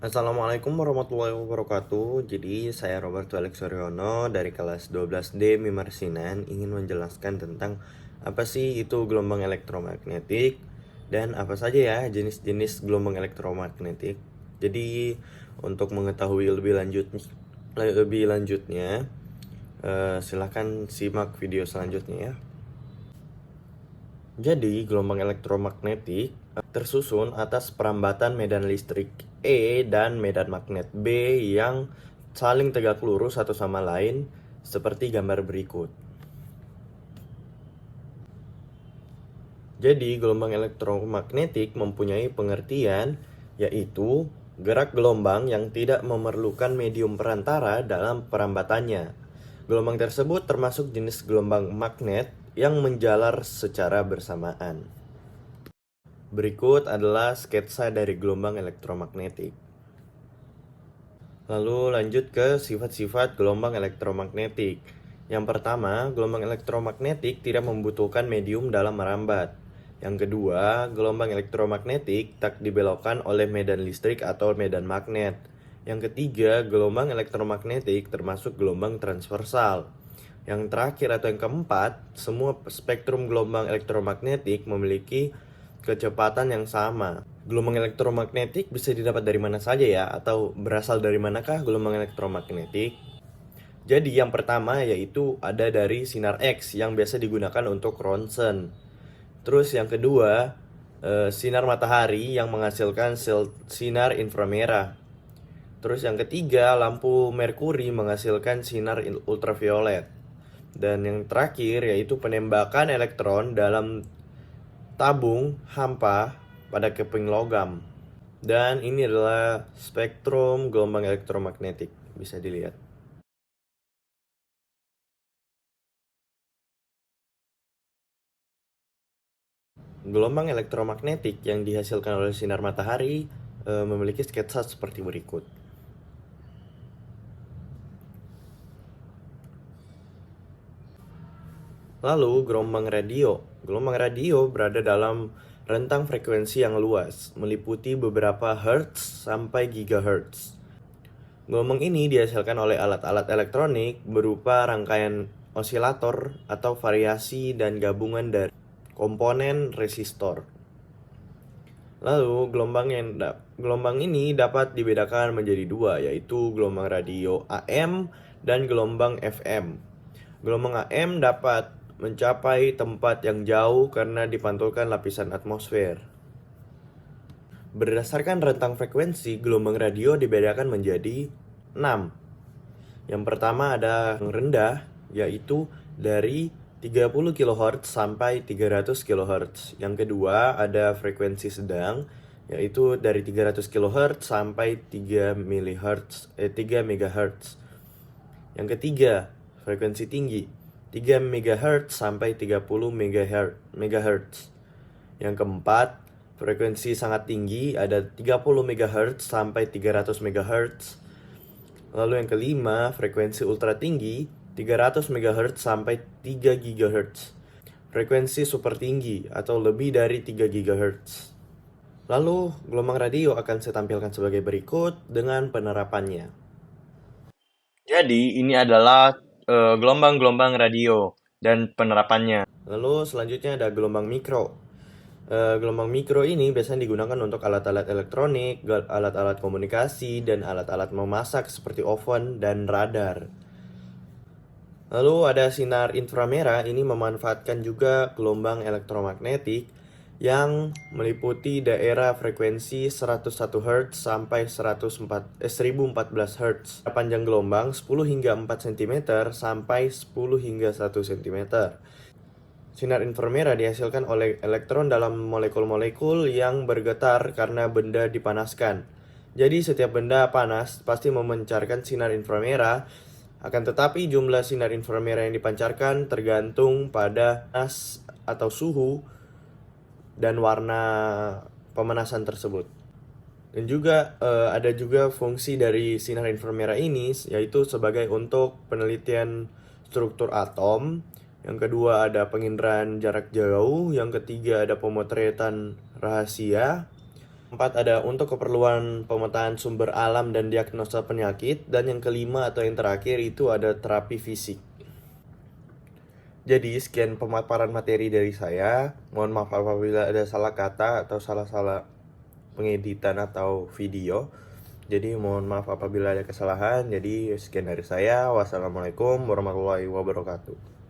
Assalamualaikum warahmatullahi wabarakatuh. Jadi saya Roberto Alex Suryono dari kelas 12D Mimarsinan ingin menjelaskan tentang apa sih itu gelombang elektromagnetik dan apa saja ya jenis-jenis gelombang elektromagnetik. Jadi untuk mengetahui lebih lanjutnya, silahkan simak video selanjutnya ya. Jadi, gelombang elektromagnetik tersusun atas perambatan medan listrik E dan medan magnet B yang saling tegak lurus satu sama lain seperti gambar berikut. Jadi, gelombang elektromagnetik mempunyai pengertian yaitu gerak gelombang yang tidak memerlukan medium perantara dalam perambatannya. Gelombang tersebut termasuk jenis gelombang magnet yang menjalar secara bersamaan. Berikut adalah sketsa dari gelombang elektromagnetik. Lalu lanjut ke sifat-sifat gelombang elektromagnetik. Yang pertama, gelombang elektromagnetik tidak membutuhkan medium dalam merambat. Yang kedua, gelombang elektromagnetik tak dibelokkan oleh medan listrik atau medan magnet. Yang ketiga, gelombang elektromagnetik termasuk gelombang transversal. Yang terakhir atau yang keempat, semua spektrum gelombang elektromagnetik memiliki kecepatan yang sama. Gelombang elektromagnetik bisa didapat dari mana saja ya, atau berasal dari manakah gelombang elektromagnetik? Jadi yang pertama yaitu ada dari sinar X yang biasa digunakan untuk ronsen. Terus yang kedua, sinar matahari yang menghasilkan sinar inframerah. Terus yang ketiga, lampu merkuri menghasilkan sinar ultraviolet. Dan yang terakhir yaitu penembakan elektron dalam tabung hampa pada keping logam. Dan ini adalah spektrum gelombang elektromagnetik, bisa dilihat. Gelombang elektromagnetik yang dihasilkan oleh sinar matahari memiliki sketsa seperti berikut. Lalu, gelombang radio. Gelombang radio berada dalam rentang frekuensi yang luas, meliputi beberapa hertz sampai gigahertz. Gelombang ini dihasilkan oleh alat-alat elektronik berupa rangkaian osilator atau variasi dan gabungan dari komponen resistor. Lalu, gelombang ini dapat dibedakan menjadi dua, yaitu gelombang radio AM dan gelombang FM. Gelombang AM dapat mencapai tempat yang jauh karena dipantulkan lapisan atmosfer. Berdasarkan rentang frekuensi, gelombang radio dibedakan menjadi 6. Yang pertama ada yang rendah, yaitu dari 30 kHz sampai 300 kHz. Yang kedua ada frekuensi sedang, yaitu dari 300 kHz sampai 3 MHz. Yang ketiga, frekuensi tinggi, 3 MHz sampai 30 MHz. Yang keempat, frekuensi sangat tinggi ada 30 MHz sampai 300 MHz. Lalu yang kelima, frekuensi ultra tinggi 300 MHz sampai 3 GHz. Frekuensi super tinggi atau lebih dari 3 GHz. Lalu, gelombang radio akan saya tampilkan sebagai berikut dengan penerapannya. Jadi, ini adalah gelombang-gelombang radio dan penerapannya. Lalu, selanjutnya ada gelombang mikro. Gelombang mikro ini biasanya digunakan untuk alat-alat elektronik, alat-alat komunikasi, dan alat-alat memasak seperti oven dan radar. Lalu ada sinar inframerah, ini memanfaatkan juga gelombang elektromagnetik yang meliputi daerah frekuensi 101 Hz sampai 1014 Hz. Panjang gelombang 10 hingga 4 cm sampai 10 hingga 1 cm. Sinar inframerah dihasilkan oleh elektron dalam molekul-molekul yang bergetar karena benda dipanaskan. Jadi setiap benda panas pasti memancarkan sinar inframerah, akan tetapi jumlah sinar inframerah yang dipancarkan tergantung pada panas atau suhu dan warna pemanasan tersebut. Dan juga ada juga fungsi dari sinar inframerah ini, yaitu sebagai untuk penelitian struktur atom. Yang kedua ada penginderaan jarak jauh. Yang ketiga ada pemotretan rahasia. Empat ada untuk keperluan pemetaan sumber alam dan diagnosa penyakit. Dan yang kelima atau yang terakhir itu ada terapi fisik. Jadi sekian pemaparan materi dari saya. Mohon maaf apabila ada salah kata atau salah-salah pengeditan atau video. Jadi mohon maaf apabila ada kesalahan. Jadi sekian dari saya. Wassalamualaikum warahmatullahi wabarakatuh.